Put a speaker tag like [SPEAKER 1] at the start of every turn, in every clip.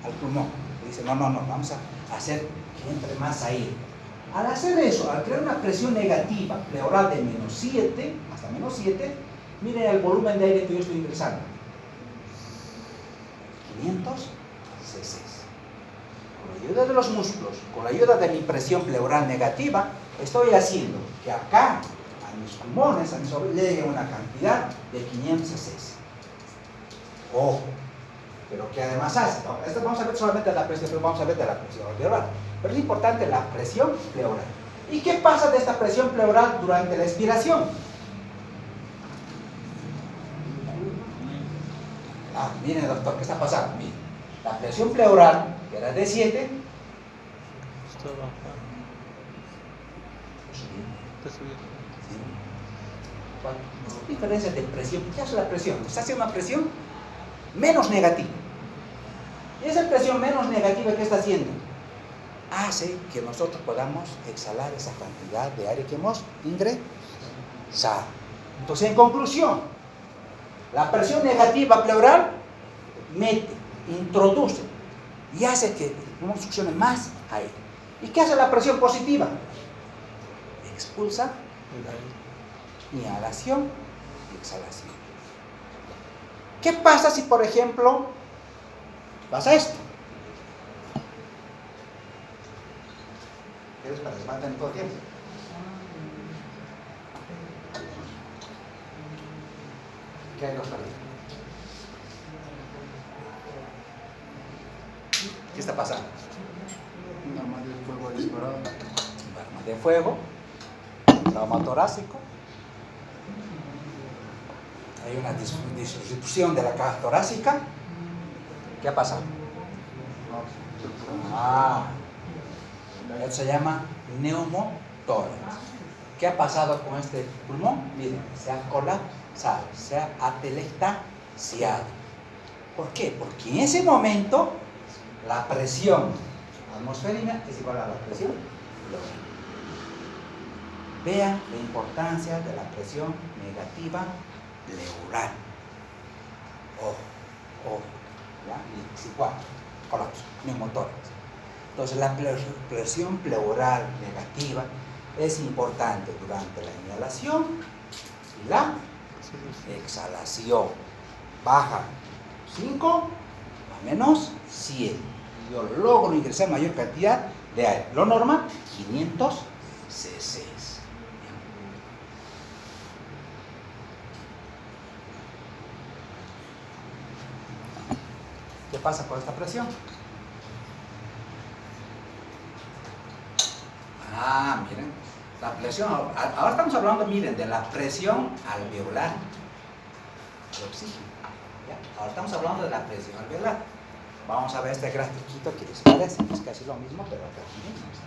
[SPEAKER 1] al pulmón. Y dice, no, vamos a hacer que entre más aire. Al hacer eso, al crear una presión negativa pleural de -7, hasta -7, miren el volumen de aire que yo estoy ingresando. 500 cc. Con la ayuda de los músculos, con la ayuda de mi presión pleural negativa, estoy haciendo que acá, a mis pulmones, a mis oídos, llegue una cantidad de 500 cc. Ojo, pero que además hace, no, esto vamos a ver solamente la presión, pero vamos a ver de la presión pleural. Pero es importante la presión pleural. ¿Y qué pasa de esta presión pleural durante la expiración? Miren, doctor, ¿qué está pasando? Miren, la presión pleural, que era de 7, ¿cuál? Diferencia de presión. ¿Qué hace la presión? Se hace una presión menos negativa. Y esa presión menos negativa, ¿qué está haciendo? Hace que nosotros podamos exhalar esa cantidad de aire que hemos ingresado. Entonces, en conclusión, la presión negativa pleural mete, introduce y hace que el pulmón succione más aire. ¿Y qué hace la presión positiva? Expulsa inhalación y exhalación. ¿Qué pasa si, por ejemplo, pasa esto? ¿Quieres para que levanten todo el tiempo? ¿Qué hay los perdidos? ¿Qué está pasando?
[SPEAKER 2] Un arma de fuego disparado.
[SPEAKER 1] Un arma de fuego, trauma torácico. Hay una disrupción de la caja torácica. ¿Qué ha pasado? Esto se llama neumotórax. ¿Qué ha pasado con este pulmón? Miren, se ha colapsado, se ha atelectasiado. ¿Por qué? Porque en ese momento la presión atmosférica es igual a la presión pleural. Vean la importancia de la presión negativa pleural. Ojo, ¿ya? Y es igual, colapso, neumotórax. Entonces la presión pleural negativa es importante durante la inhalación y la exhalación. Baja 5 a menos 100. Yo logro ingresar mayor cantidad de aire. Lo normal, 500 cc. ¿Qué pasa con esta presión? Miren, la presión, ahora estamos hablando, miren, de la presión alveolar de oxígeno. ¿Ya? Ahora estamos hablando de la presión alveolar. Vamos a ver este grafiquito que les parece, es casi lo mismo, pero acá mismo está.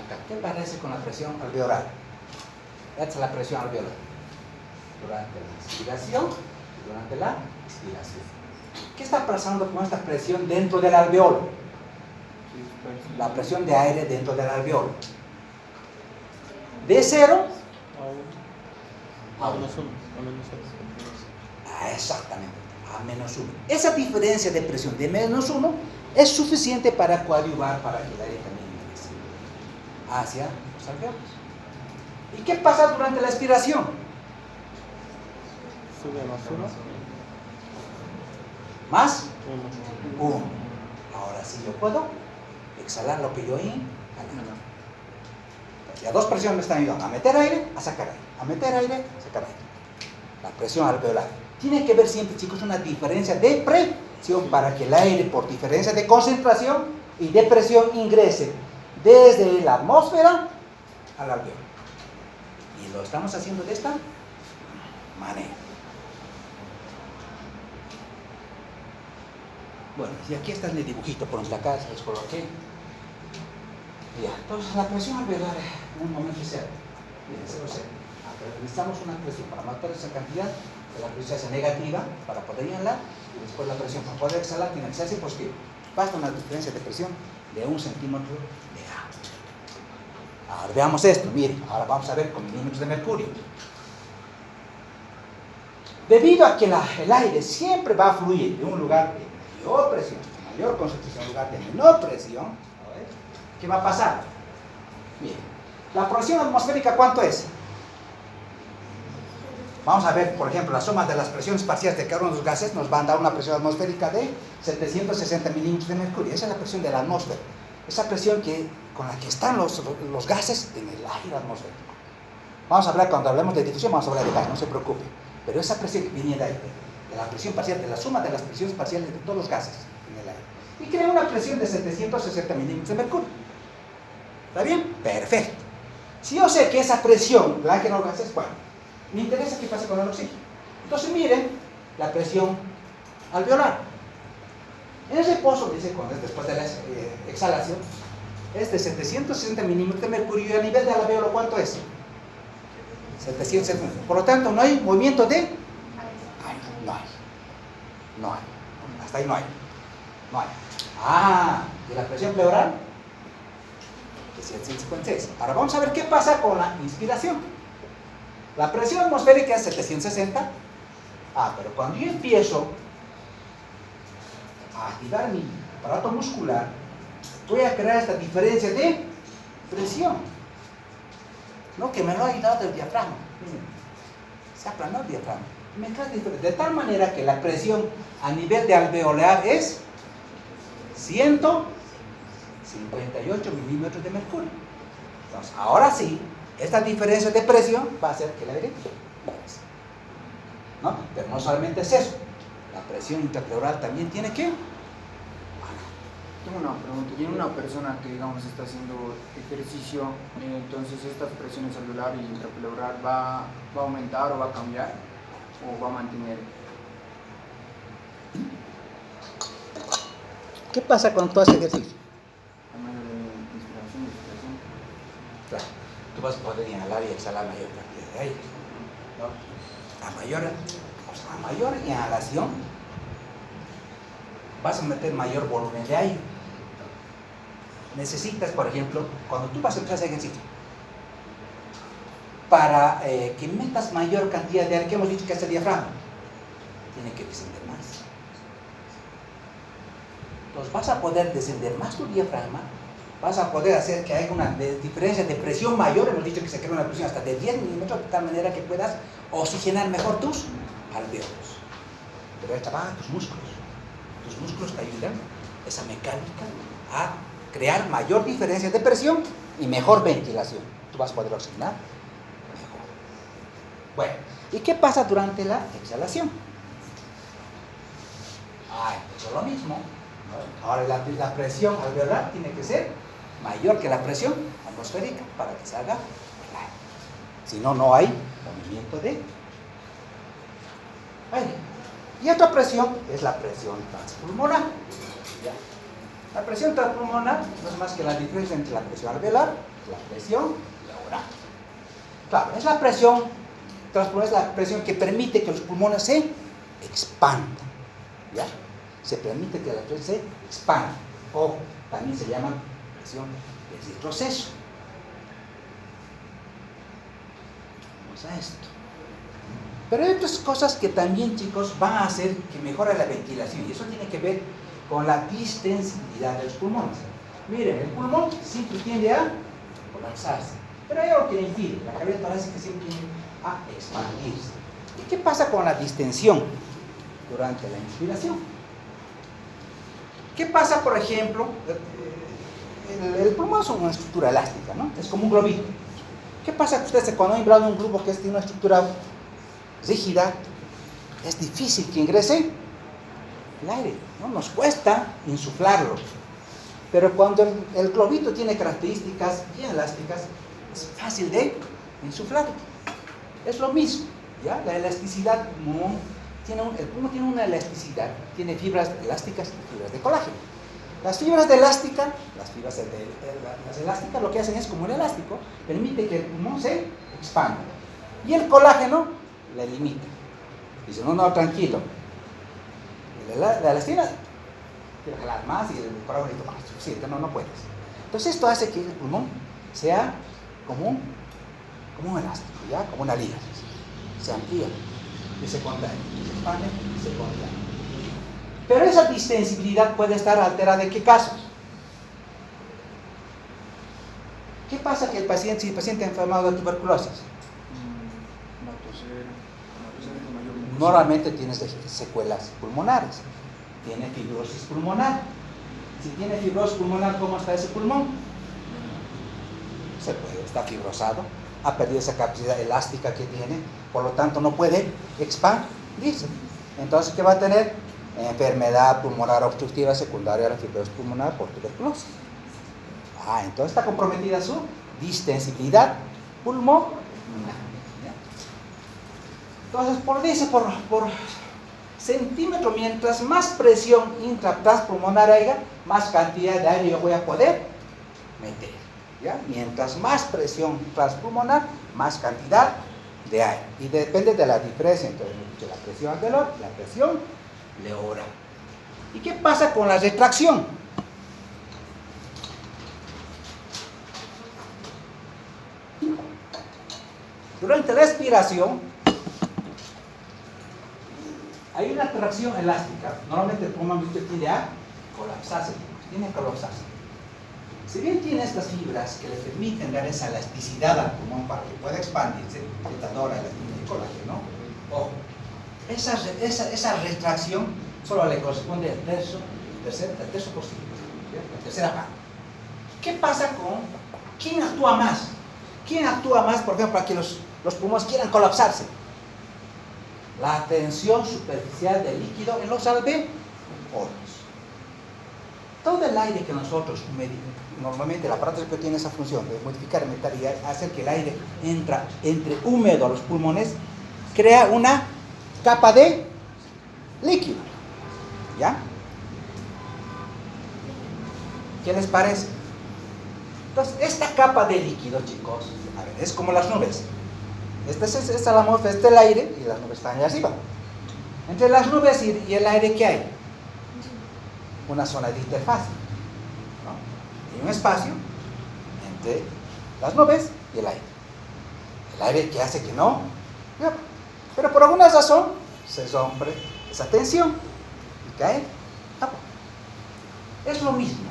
[SPEAKER 1] Acá, ¿qué parece con la presión alveolar? Esta es la presión alveolar. Durante la inspiración y durante la expiración. ¿Qué está pasando con esta presión dentro del alveolo? La presión de aire dentro del alveolo. De 0 a 1. Exactamente, a menos 1. Esa diferencia de presión de menos 1 es suficiente para coadyuvar para que el aire también ingrese hacia los alveolos. ¿Y qué pasa durante la expiración?
[SPEAKER 2] Sube más 1.
[SPEAKER 1] Más 1. Ahora sí yo puedo exhalar lo que yo inhalé. Ya dos presiones me están ayudando a meter aire, a sacar aire, a meter aire, a sacar aire. La presión alveolar. Tiene que ver siempre, chicos, una diferencia de presión para que el aire, por diferencia de concentración y de presión, ingrese desde la atmósfera al alveolo. Y lo estamos haciendo de esta manera. Bueno, y aquí está el dibujito, por donde acá se los coloqué. Ya, entonces la presión alveolar en un momento cero. Miren, 0,0. Necesitamos una presión para matar esa cantidad, que la presión sea negativa para poder inhalar, y después la presión para poder exhalar tiene que ser positiva. Basta una diferencia de presión de 1 centímetro de agua. Ahora veamos esto, miren, ahora vamos a ver con milímetros de mercurio. Debido a que el aire siempre va a fluir de un lugar de mayor presión, mayor concentración, a un lugar de menor presión, ¿qué va a pasar? Bien, la presión atmosférica, ¿cuánto es? Vamos a ver, por ejemplo, la suma de las presiones parciales de cada uno de los gases nos va a dar una presión atmosférica de 760 milímetros de mercurio. Esa es la presión de la atmósfera. Esa presión con la que están los gases en el aire atmosférico. Vamos a hablar, cuando hablemos de difusión, vamos a hablar de gas, no se preocupe. Pero esa presión que viene de ahí, de la presión parcial, de la suma de las presiones parciales de todos los gases en el aire. Y crea una presión de 760 milímetros de mercurio. ¿Está bien? Perfecto. Si yo sé que esa presión la que no gases, bueno, me interesa qué pasa con el oxígeno. Entonces miren la presión alveolar. En el reposo, dice, cuando es después de la exhalación, es de 760 milímetros de mercurio. Y a nivel de alveolo, ¿cuánto es? 770. Por lo tanto, no hay movimiento de... No hay. Hasta ahí no hay. ¿Y la presión pleural? 756. Ahora vamos a ver qué pasa con la inspiración. La presión atmosférica es 760. Pero cuando yo empiezo a activar mi aparato muscular, voy a crear esta diferencia de presión. ¿No? Que me lo ha ayudado el diafragma. Miren, se aplanó el diafragma. Me crea diferente. De tal manera que la presión a nivel de alveolar es 158 milímetros de mercurio. Entonces, ahora sí, esta diferencia de presión va a hacer que la aire, ¿no? Pero no solamente es eso. La presión intrapleural también tiene que...
[SPEAKER 2] Tengo una pregunta. ¿Y en una persona que, digamos, está haciendo ejercicio, entonces estas presiones alveolar y intrapleural va a aumentar o va a cambiar o va a mantener?
[SPEAKER 1] ¿Qué pasa cuando tú haces ejercicio?
[SPEAKER 2] Tamaño de inspiración y expiración.
[SPEAKER 1] Claro, tú vas a poder inhalar y exhalar mayor cantidad de aire, ¿no? A mayor inhalación vas a meter mayor volumen de aire. Necesitas, por ejemplo, cuando tú vas a hacer ejercicio, para que metas mayor cantidad de aire, que hemos dicho que es el diafragma, tiene que descender más. Entonces vas a poder descender más tu diafragma, vas a poder hacer que haya una diferencia de presión mayor. Hemos dicho que se crea una presión hasta de 10 milímetros, de tal manera que puedas oxigenar mejor tus alveolos. Pero ahí trabajan tus músculos. Tus músculos te ayudan, esa mecánica, a crear mayor diferencia de presión y mejor ventilación. Tú vas a poder oxigenar mejor. Bueno, ¿y qué pasa durante la exhalación? Eso es lo mismo, ¿no? Ahora la presión alveolar tiene que ser mayor que la presión atmosférica para que salga el aire. Si no, no hay movimiento de aire. Y otra presión es la presión transpulmonar. ¿Ya? La presión transpulmonar no es más que la diferencia entre la presión alveolar y la presión pleural. Claro, es la presión transpulmonar, es la presión que permite que los pulmones se expandan. ¿Ya? Se permite que la presión se expanda. O también se llama presión de retroceso. Vamos a esto. Pero hay otras cosas que también, chicos, van a hacer que mejore la ventilación. Y eso tiene que ver con la distensibilidad de los pulmones. Miren, el pulmón siempre tiende a colapsarse. Pero hay algo que le impide. La cavidad torácica siempre tiende a expandirse. ¿Y qué pasa con la distensión durante la inspiración? ¿Qué pasa, por ejemplo? El pulmón es una estructura elástica, ¿no? Es como un globito. ¿Qué pasa que ustedes cuando han hablado de un globo que tiene una estructura rígida, es difícil que ingrese el aire, ¿no? Nos cuesta insuflarlo. Pero cuando el globito tiene características bien elásticas, es fácil de insuflarlo. Es lo mismo, ¿ya? La elasticidad, el pulmón tiene una elasticidad, tiene fibras elásticas y fibras de colágeno. Las fibras elásticas lo que hacen es, como un elástico, permite que el pulmón se expanda. Y el colágeno la limita. Dice, no, tranquilo. La elastina quiere jalar más y el colágeno dice, no, es suficiente, no puedes. Entonces esto hace que el pulmón sea como un elástico, ¿ya? Como una liga. Se amplía. y se contrae, se expande y se contrae. Pero esa distensibilidad puede estar alterada ¿en qué casos? ¿Qué pasa que si el paciente enfermado de tuberculosis? Normalmente tiene secuelas pulmonares, tiene fibrosis pulmonar. Si tiene fibrosis pulmonar, ¿cómo está ese pulmón? Está fibrosado, ha perdido esa capacidad elástica que tiene, por lo tanto no puede expandirse. Entonces, ¿qué va a tener? Enfermedad pulmonar obstructiva secundaria a la fibrosis pulmonar por tuberculosis. Entonces está comprometida su distensibilidad pulmonar. Entonces, por centímetro, mientras más presión intratraspulmonar haya, más cantidad de aire yo voy a poder meter. ¿Ya? Mientras más presión transpulmonar, más cantidad de aire. Y depende de la diferencia entre la presión alveolar y la presión pleural. ¿Y qué pasa con la retracción? Durante la expiración hay una tracción elástica. Normalmente el pulmón tiende a colapsarse. Tiene que colapsarse. Si bien tiene estas fibras que le permiten dar esa elasticidad al pulmón para que pueda expandirse, retadora, elastina y colágeno, ojo, esa retracción solo le corresponde al tercio posible, la tercera parte. ¿Qué pasa con quién actúa más? ¿Quién actúa más, por ejemplo, para que los pulmones quieran colapsarse? La tensión superficial del líquido en los alveolos. Todo el aire que nosotros normalmente el aparato respiratorio tiene esa función de modificar, meter y hacer que el aire entre húmedo a los pulmones, crea una capa de líquido. ¿Ya? ¿Qué les parece? Entonces, esta capa de líquido, chicos, es como las nubes. Esta es la atmósfera, este es el aire y las nubes están allá arriba. Entre las nubes y el aire, ¿qué hay? Una zona de interfaz, ¿no? Hay un espacio entre las nubes y el aire. El aire que hace que no, pero por alguna razón se rompe esa tensión y cae agua. Es lo mismo.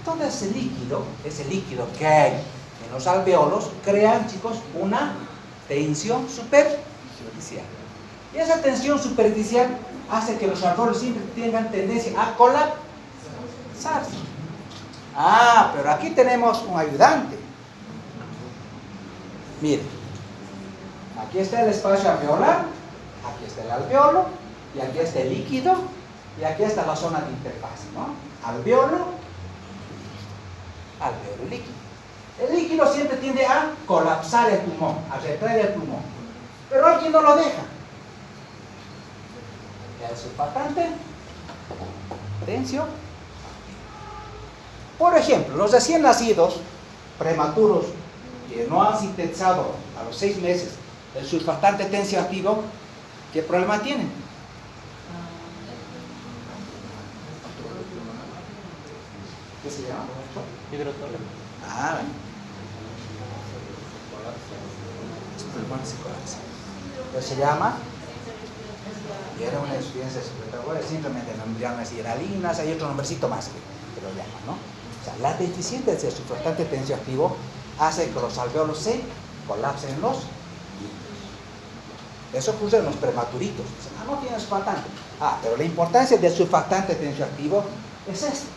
[SPEAKER 1] Todo ese líquido que hay en los alveolos, crean, chicos, una tensión superficial. Y esa tensión superficial hace que los alveolos siempre tengan tendencia a colapsar. Pero aquí tenemos un ayudante. Miren, aquí está el espacio alveolar, aquí está el alveolo, y aquí está el líquido, y aquí está la zona de interfaz, ¿no? Alveolo, líquido. El líquido siempre tiende a colapsar el pulmón, a retraer el pulmón, pero alguien no lo deja. El surfactante, tensión. Por ejemplo, los recién nacidos, prematuros, que no han sintetizado a los 6 meses el surfactante tensioactivo, ¿qué problema tienen? ¿Qué se llama?
[SPEAKER 3] Hidrotónico.
[SPEAKER 1] Los pulmones se colapsan. Entonces se llama, y era una experiencia secretaria, simplemente nombrarlas hidralinas, hay otro nombrecito más que lo llaman, ¿no? O sea, la deficiencia del surfactante tensioactivo hace que los alveolos se colapsen en los líquidos. Eso ocurre en los prematuritos. Dicen, no tiene surfactante. Pero la importancia del surfactante tensioactivo es esta.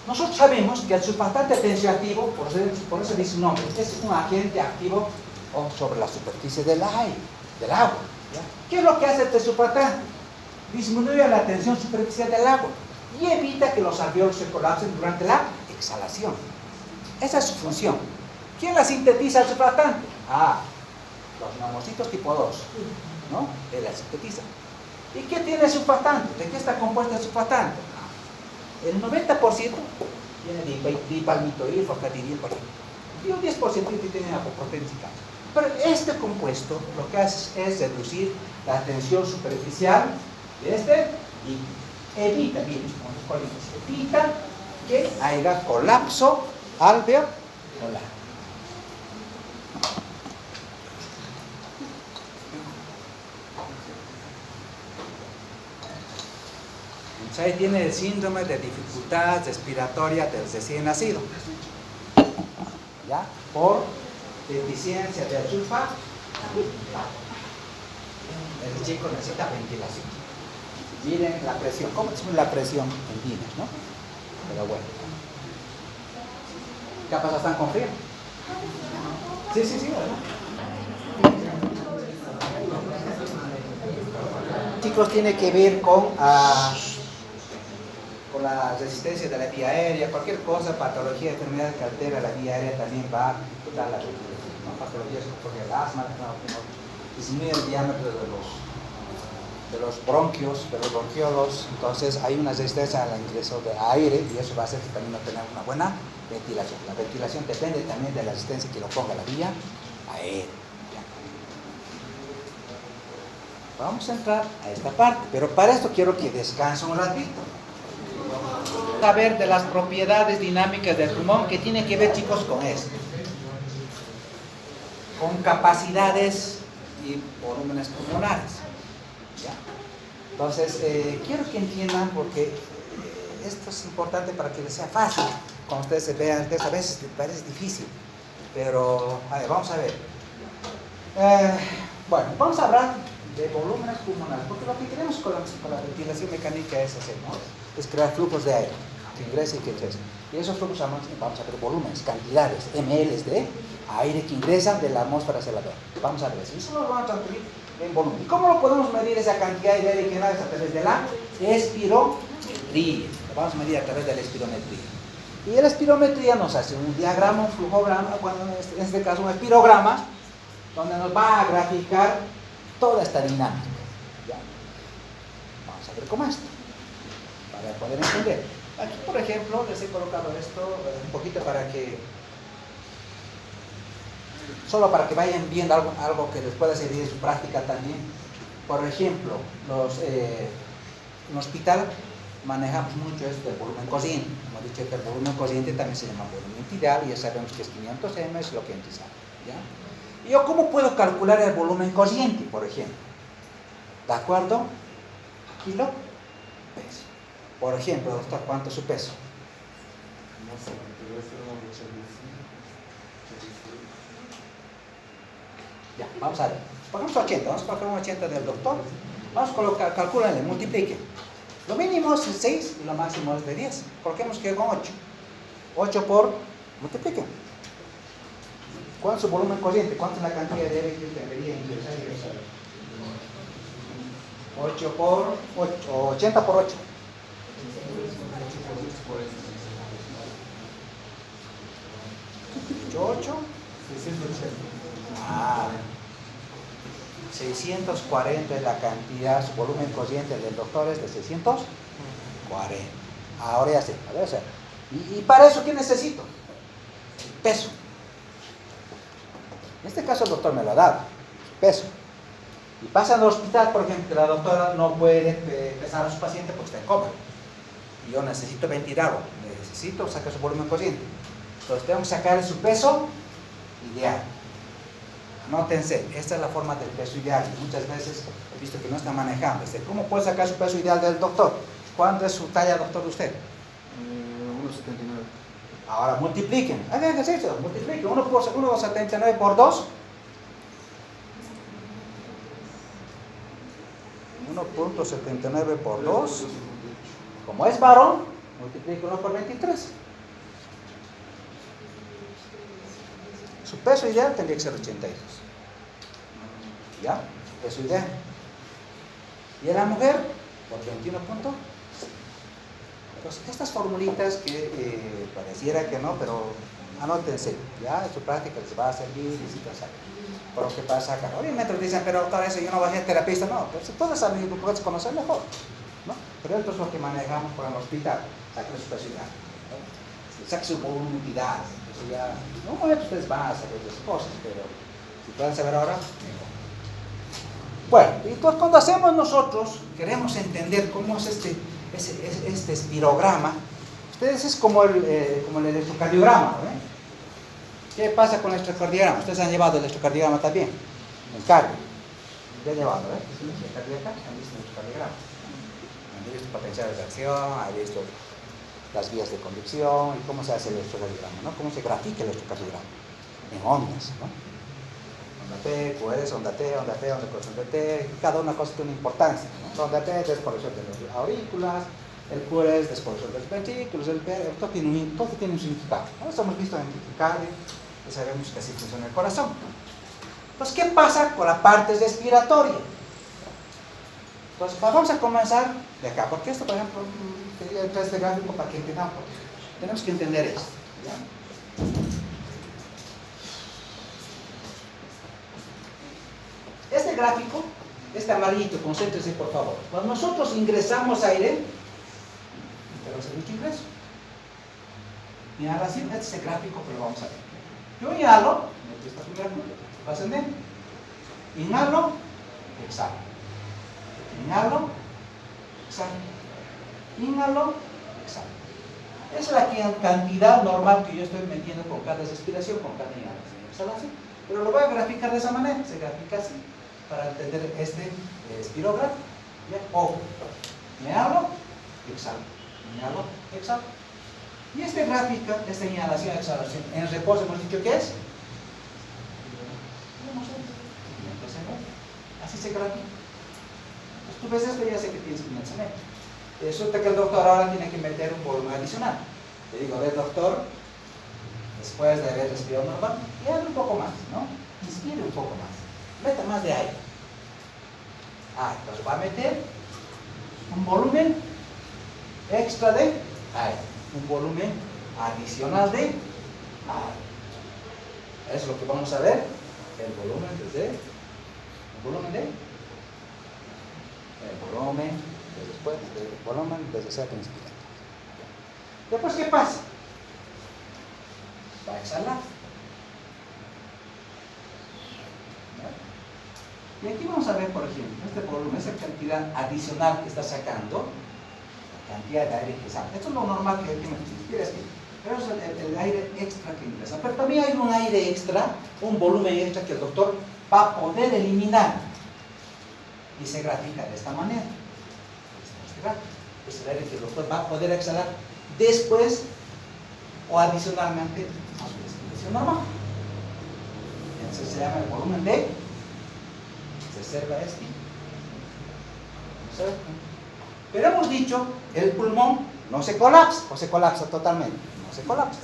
[SPEAKER 1] Nosotros sabemos que el surfactante tensioactivo, por eso dice su nombre, es un agente activo sobre la superficie del aire, del agua. ¿Ya? ¿Qué es lo que hace este surfactante? Disminuye la tensión superficial del agua y evita que los alveolos se colapsen durante la exhalación. Esa es su función. ¿Quién la sintetiza el surfactante? Los neumocitos tipo 2, ¿no? Él la sintetiza. ¿Y qué tiene el surfactante? ¿De qué está compuesto el surfactante? El 90% tiene dipalmitoil, fosfatidil, y un 10% tiene apoprotensica. Pero este compuesto lo que hace es reducir la tensión superficial de este y evita que haya colapso alveolar. Entonces ahí tiene el síndrome de dificultad respiratoria del recién nacido, ¿ya? Por deficiencia del sulfato. El chico necesita ventilación. Miren la presión, ¿cómo es la presión en Guinness, no? Pero bueno. ¿Qué pasa? ¿Están con frío? Sí, ¿verdad? Chicos, tiene que ver con la resistencia de la vía aérea, cualquier cosa, patología, enfermedad que altera la vía aérea también va a dificultar la respiración, ¿no? Patologías como el asma, disminuye el diámetro de los bronquios, de los bronquiolos, entonces hay una resistencia al ingreso de aire y eso va a hacer que también no tengamos una buena ventilación. La ventilación depende también de la resistencia que lo ponga la vía aérea. Vamos a entrar a esta parte, pero para esto quiero que descanse un ratito. Saber de las propiedades dinámicas del pulmón que tiene que ver, chicos, con esto. Con capacidades y volúmenes pulmonares. ¿Ya? Entonces, quiero que entiendan porque esto es importante para que les sea fácil. Cuando ustedes se vean, a veces parece difícil, pero a ver, vamos a ver. Bueno, vamos a hablar de volúmenes pulmonares, porque lo que queremos con la ventilación mecánica es hacer, ¿no? Es crear flujos de aire que ingrese y que egrese. Y esos flujos vamos a ver volúmenes, cantidades, ml de aire que ingresan de la atmósfera hacia la Tierra. Vamos a ver eso. Eso lo vamos a transferir en volumen. ¿Y cómo lo podemos medir esa cantidad de aire que ingresa? A través de la espirometría. Lo vamos a medir a través de la espirometría. Y la espirometría nos hace un diagrama, un flujograma, bueno, en este caso un espirograma, donde nos va a graficar toda esta dinámica. ¿Ya? Vamos a ver cómo esto, para poder entender. Aquí, por ejemplo, les he colocado esto un poquito para que, solo para que vayan viendo algo que les pueda servir en su práctica también. Por ejemplo, en hospital manejamos mucho esto del volumen cociente. Hemos dicho que el volumen cociente también se llama volumen tidal y ya sabemos que es 500 m, es lo que antes sabe, ¿ya? ¿Y yo cómo puedo calcular el volumen cociente, por ejemplo? ¿De acuerdo? Kilo, peso. Por ejemplo, doctor, ¿cuánto es su peso? Ya, vamos a ver. Pongamos 80, vamos a colocar un 80 del doctor. Vamos a colocar, calcúlenle, multipliquen. Lo mínimo es 6 y lo máximo es de 10. Coloquemos que con 8. 8 por, multipliquen. ¿Cuánto es su volumen cociente? ¿Cuánto es la cantidad de aire que debería ingresar y egresar? 8 por 8, 80 por 8. 8, 640 es la cantidad, su volumen cociente del doctor es de 640. Ahora ya sé, a ver, o sea, y para eso, ¿qué necesito? Peso. En este caso el doctor me lo ha dado, peso. Y pasa en el hospital, por ejemplo, que la doctora no puede pesar a su paciente porque está en coma. Y yo necesito ventilarlo, necesito sacar su volumen cociente. Entonces tengo que sacar su peso ideal. Anótense, esta es la forma del peso ideal. Muchas veces he visto que no está manejando. ¿Cómo puede sacar su peso ideal del doctor? ¿Cuánto es su talla, doctor, de usted?
[SPEAKER 2] 1,79.
[SPEAKER 1] Ahora multipliquen, hagan ejercicio, multipliquen 1,79 por 2. 1,79 por 2. Como es varón, multiplíquenlo por 23. Su peso ideal tendría que ser 82. ¿Ya? Peso ideal. Y en la mujer, por 21 puntos. Entonces, estas formulitas que pareciera que no, pero anótense, ya en su práctica les va a servir y si pasa. Por lo que pasa acá. Obviamente dicen, pero doctor, eso yo no voy a ser terapista. No, pero si puedes saber, tú puedes conocer mejor, ¿no? Pero esto es lo que manejamos por el hospital, saque su especialidad, ¿no? Saque su voluminidad. Eso ya, en un momento ustedes van a saber esas cosas, pero si pueden saber ahora, mejor. Bueno, entonces cuando hacemos nosotros, queremos entender cómo es este espirograma. Ustedes es como el electrocardiograma, ¿no? ¿Qué pasa con el electrocardiograma? Ustedes han llevado el electrocardiograma también, el cardio. Ya han llevado, ¿eh? ¿Han visto el electrocardiograma? he visto potenciales de acción, he visto las vías de conducción y cómo se hace el electrocardiograma, ¿no? Cómo se grafica el electrocardiograma en ondas, ¿no? Onda P, QS, onda T, onda P, onda corresponde T, cada una cosa tiene una importancia, ¿no? Onda P, despolarización de las aurículas, el QS, despolarización de los ventrículos, el P, todo tiene un significado, ¿no? Eso hemos visto en Cardio, que sabemos que así funciona el corazón. Entonces, ¿qué pasa con la parte respiratoria? Entonces, vamos a comenzar de acá, porque esto, por ejemplo, quería entrar este gráfico para que entendamos, tenemos que entender esto, ¿ya? Este gráfico, este amarillito, concéntrese por favor. Cuando nosotros ingresamos aire, tenemos el mucho ingreso. Inhalación, este es el gráfico, pero vamos a ver. Yo inhalo, meto esta primera curva, va ascendente. Inhalo, exhalo. Inhalo, exhalo. Inhalo, exhalo. Esa es la cantidad normal que yo estoy metiendo con cada respiración, con cada inhalación y exhalación. Pero lo voy a graficar de esa manera, se grafica así, para entender este espirografo. O, inhalo, exhalo. Inhalo, exhalo. Y este gráfico, esta inhalación, exhalación, en reposo hemos dicho que es. Así se grafica. Entonces tú ves esto y ya sé que tienes 500 metros. Resulta que el doctor ahora tiene que meter un volumen adicional. Le digo, a ver doctor, después de haber respirado normal, y hable un poco más, ¿no? Inspire un poco más. Meta más de aire. Entonces va a meter un volumen extra de aire. Un volumen adicional de aire. Eso es lo que vamos a ver. El volumen desde cero que inspira. Después, ¿qué pasa? Va a exhalar. Y aquí vamos a ver, por ejemplo, este volumen, esa cantidad adicional que está sacando, la cantidad de aire que saca. Esto es lo normal que me inspira, pero es el aire extra que ingresa. Pero también hay un aire extra, un volumen extra que el doctor va a poder eliminar. Y se grafica de esta manera. Es el aire que el doctor va a poder exhalar después o adicionalmente a su respiración normal. Entonces se llama el volumen de reserva este. Pero hemos dicho, el pulmón no se colapsa, o se colapsa totalmente, no se colapsa.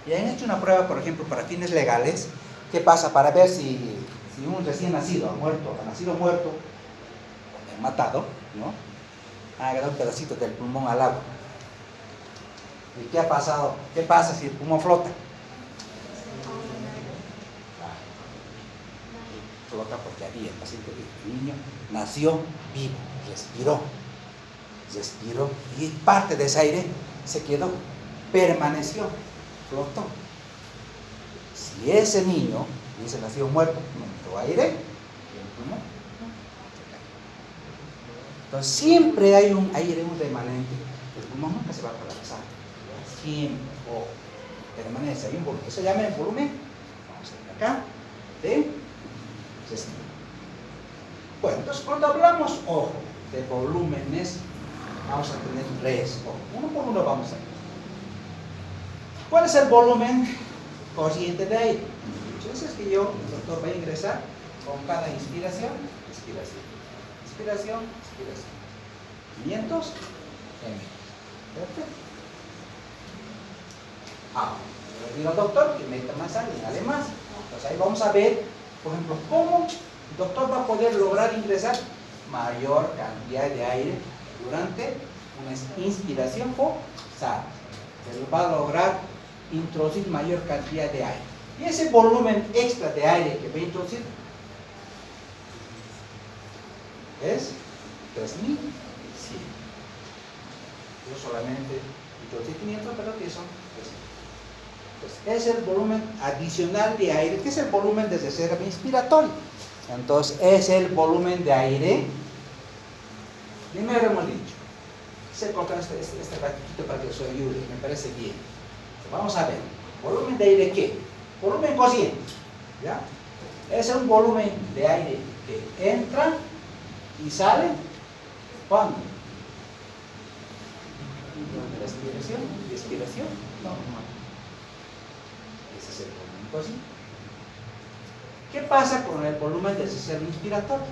[SPEAKER 1] Y han hecho una prueba, por ejemplo, para fines legales, ¿qué pasa? Para ver si un recién nacido ha nacido muerto, o matado, ¿no? Ha agarrado un pedacito del pulmón al agua. ¿Y qué ha pasado? ¿Qué pasa si el pulmón flota? Flota porque había el paciente, el niño nació vivo, respiró y parte de ese aire se quedó, permaneció, flotó. Si ese niño hubiese nacido muerto, no entró aire, el pulmón se cae. Entonces siempre hay un aire, un remanente, el pulmón nunca se va a colapsar, siempre, permanece, hay un volumen, eso se llama el volumen, vamos a ir acá, de respiro. Bueno, entonces cuando hablamos, ojo, de volúmenes, vamos a tener tres, uno por uno vamos a ver. ¿Cuál es el volumen corriente de aire? Entonces es que yo, el doctor, va a ingresar con cada inspiración, expiración, inspiración, expiración. 500 ml. Perfecto. Le digo al doctor que meta más aire, inhale más. Entonces ahí vamos a ver, por ejemplo, cómo el doctor va a poder lograr ingresar mayor cantidad de aire durante una inspiración forzada. Él va a lograr introducir mayor cantidad de aire. Y ese volumen extra de aire que va a introducir es 3100. Yo solamente introducí 500, pero que son 300. Entonces, es el volumen adicional de aire, que es el volumen de reserva inspiratoria. Entonces, es el volumen de aire. Primero hemos dicho, se coloca este ratito para que os ayude, me parece bien. Vamos a ver, volumen de aire ¿qué? Volumen corriente, ¿ya? Es un volumen de aire que entra y sale, ¿cuándo? La expiración normal. Ese es el volumen cósmico. ¿Qué pasa con el volumen del reserva inspiratorio?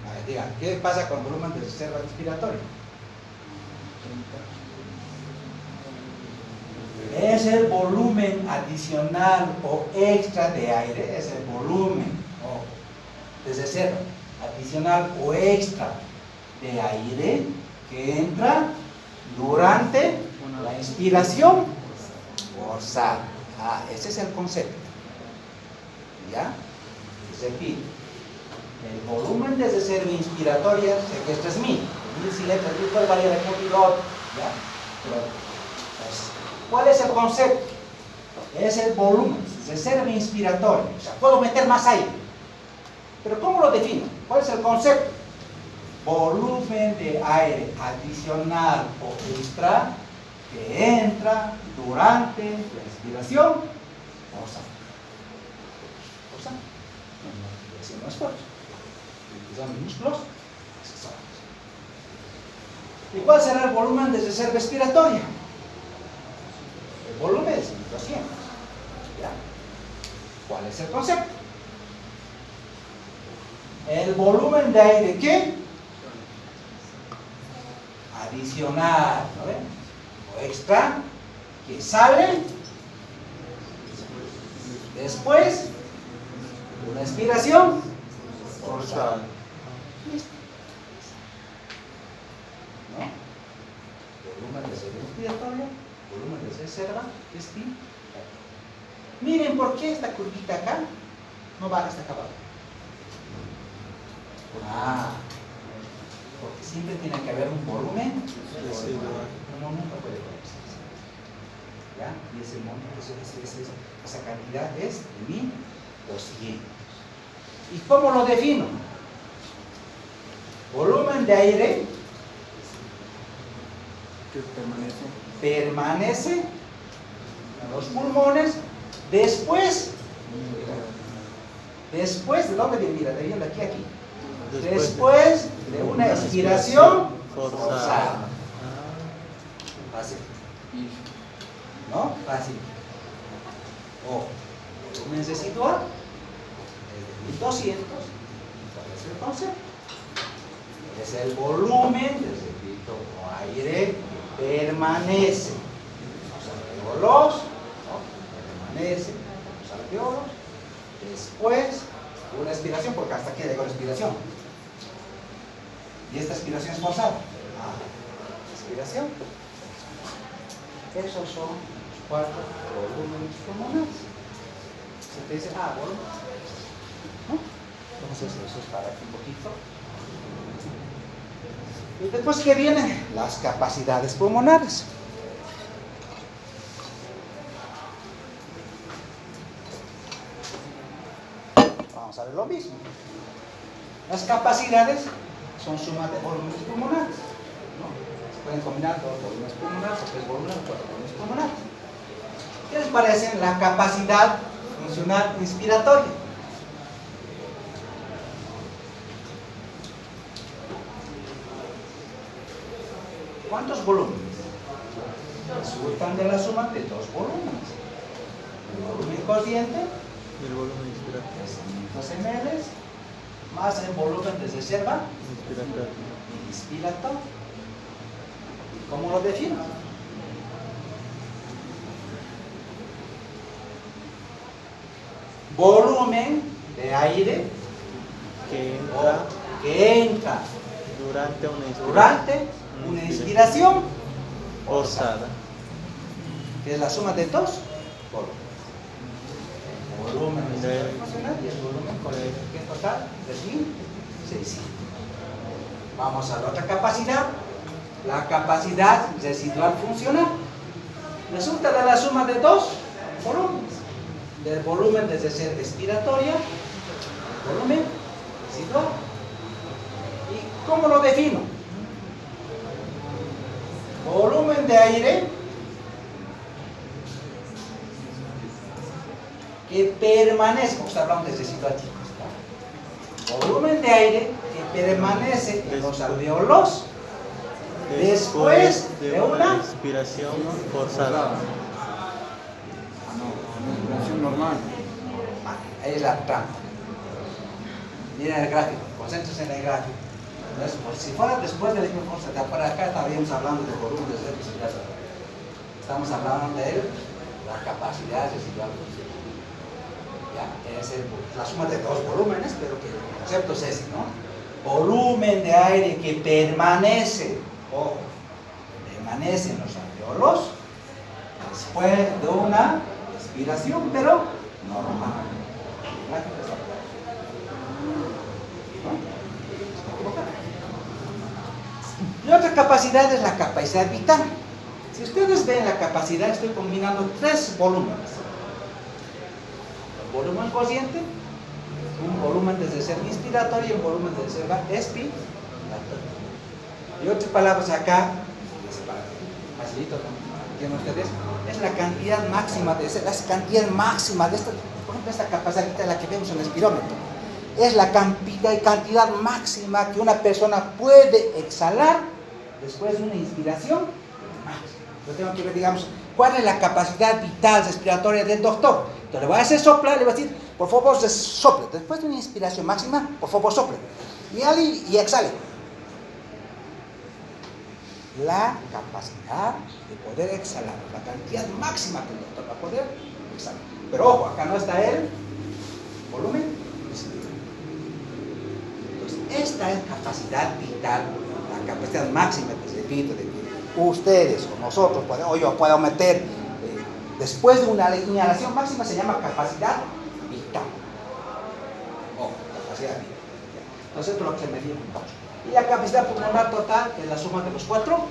[SPEAKER 1] A ver, digan, ¿qué pasa con el volumen del reserva inspiratorio? Es el volumen adicional o extra de aire, es el volumen de reserva adicional o extra de aire que entra durante la inspiración forzada. Ese es el concepto. ¿Ya? Repito, el volumen de reserva inspiratoria, sé que esto es 1000 si letras, puede variar de un y otro, ¿ya? Pero, pues, ¿cuál es el concepto? Es el volumen de reserva inspiratoria. O sea, puedo meter más aire. Pero ¿cómo lo defino? ¿Cuál es el concepto? Volumen de aire adicional o extra que entra durante la inspiración forzada. ¿Forzada? No es esfuerzo. Son minúsculos. ¿Y cuál será el volumen de reserva expiratoria? El volumen es 1200. ¿Ya? ¿Cuál es el concepto? El volumen de aire ¿qué? Adicional, ¿no ven? O extra, que sale después de una expiración forzada. Listo. ¿No? Volumen de reserva inspiratoria, volumen de reserva expiratoria. Miren por qué esta curvita acá no va hasta acá abajo. Porque siempre tiene que haber un volumen uno nunca puede conocerse. ¿Ya? Y ese monto, esa cantidad es de 1200. ¿Y cómo lo defino? Volumen de aire
[SPEAKER 2] que
[SPEAKER 1] permanece en los pulmones después ¿de dónde viene? Mira, de aquí a aquí. Después de una expiración forzada. Fácil. ¿No? Fácil. O volumen residual es de 1200. ¿Cuál es el concepto? Es el volumen, les repito, o aire que permanece en los alveolos, ¿no? Permanece en los alveolos después de una expiración, porque hasta aquí llegó la expiración. Y esta expiración es forzada. Expiración. Esos son los 4 volúmenes pulmonares. Se te dice, volumen. ¿No? Entonces, eso es para aquí un poquito. Y después, ¿qué vienen? Las capacidades pulmonares. Vamos a ver lo mismo. Las capacidades son suma de volúmenes pulmonares, ¿no? Se pueden combinar 2 volúmenes pulmonares, o 3 volúmenes, 4 volúmenes pulmonares. ¿Qué les parece la capacidad funcional inspiratoria? ¿Cuántos volúmenes? Resultan de la suma de 2 volúmenes. El volumen consciente,
[SPEAKER 3] el volumen inspiratorio,
[SPEAKER 1] es 500 ml, más el volumen de reserva inspiratorio. ¿Y cómo lo defino? Volumen de aire que entra durante una inspiración
[SPEAKER 3] forzada,
[SPEAKER 1] que es la suma de 2 volúmenes. El volumen funcional y el volumen colectivo, que es total de 1600. Vamos a la otra capacidad, la capacidad residual funcional. Resulta de la suma de 2 volúmenes, del volumen de reserva expiratoria, el volumen residual. ¿Y cómo lo defino? Volumen de aire que permanece, como está hablando de residual, chicos, ¿no? Volumen de aire que permanece en los alvéolos después de una
[SPEAKER 3] inspiración forzada.
[SPEAKER 2] No, respiración normal.
[SPEAKER 1] Ahí es la trampa. Miren el gráfico, concéntrense en el gráfico. Entonces, pues, si fuera después de la hipofuerza, para acá estaríamos hablando de volumen de respiración. Estamos hablando de la capacidad residual. Ya, es la suma de dos volúmenes, pero que el concepto es ese, ¿no? Volumen de aire que permanece, ojo, permanece en los alvéolos después de una respiración, pero normal. Y otra capacidad es la capacidad vital. Si ustedes ven la capacidad, estoy combinando tres volúmenes. El volumen consciente, un volumen de reserva inspiratoria y un volumen de reserva expiratoria. Y otras palabras acá, facilito, ¿entienden ustedes? Es la cantidad máxima de esta, por ejemplo, esta capacidad vital, la que vemos en el espirómetro. Es la cantidad máxima que una persona puede exhalar después de una inspiración máxima. Yo tengo que ver, digamos, cuál es la capacidad vital respiratoria del doctor. Entonces le voy a hacer soplar, le voy a decir, por favor, sople. Después de una inspiración máxima, por favor, sople. Y exhale. La capacidad de poder exhalar, la cantidad máxima que el doctor va a poder exhalar. Pero ojo, acá no está el volumen. Entonces, esta es capacidad vital, la capacidad máxima que repito, de que ustedes o nosotros, o yo puedo meter después de una inhalación máxima, se llama capacidad vital. Capacidad vital. Entonces, esto es lo que se medía. Y la capacidad pulmonar total, que es la suma de los cuatro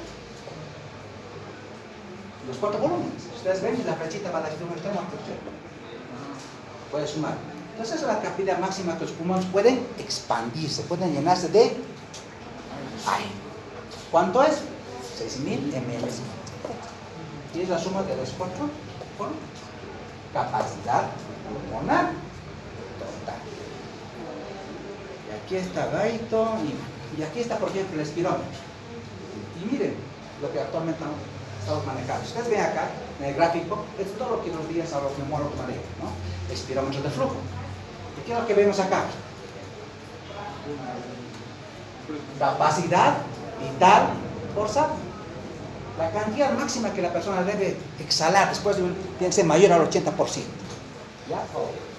[SPEAKER 1] volúmenes. Ustedes ven, la flechita va de un extremo a otro extremo. Puede sumar. Entonces, esa es la capacidad máxima que los pulmones pueden expandirse, pueden llenarse de aire. ¿Cuánto es? 6.000 ml. Y es la suma de los cuatro volúmenes. Capacidad pulmonar total. Y aquí está Gaito, y aquí está, por ejemplo, el espirómetro. Y miren lo que actualmente estamos manejando. Ustedes ven acá, en el gráfico, es todo lo que los días a los neumólogos manejan, ¿no? Espirómetro de flujo. ¿Y qué es lo que vemos acá? Capacidad vital forzada. La cantidad máxima que la persona debe exhalar después de tiene que ser mayor al 80%. ¿Ya?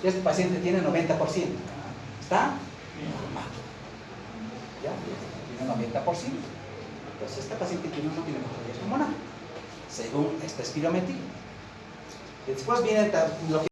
[SPEAKER 1] Este paciente tiene 90%. ¿Está? Normal. ¿Ya? Tiene 90%. Entonces, este paciente no tiene patología pulmonar, según esta espirometría. Después viene lo que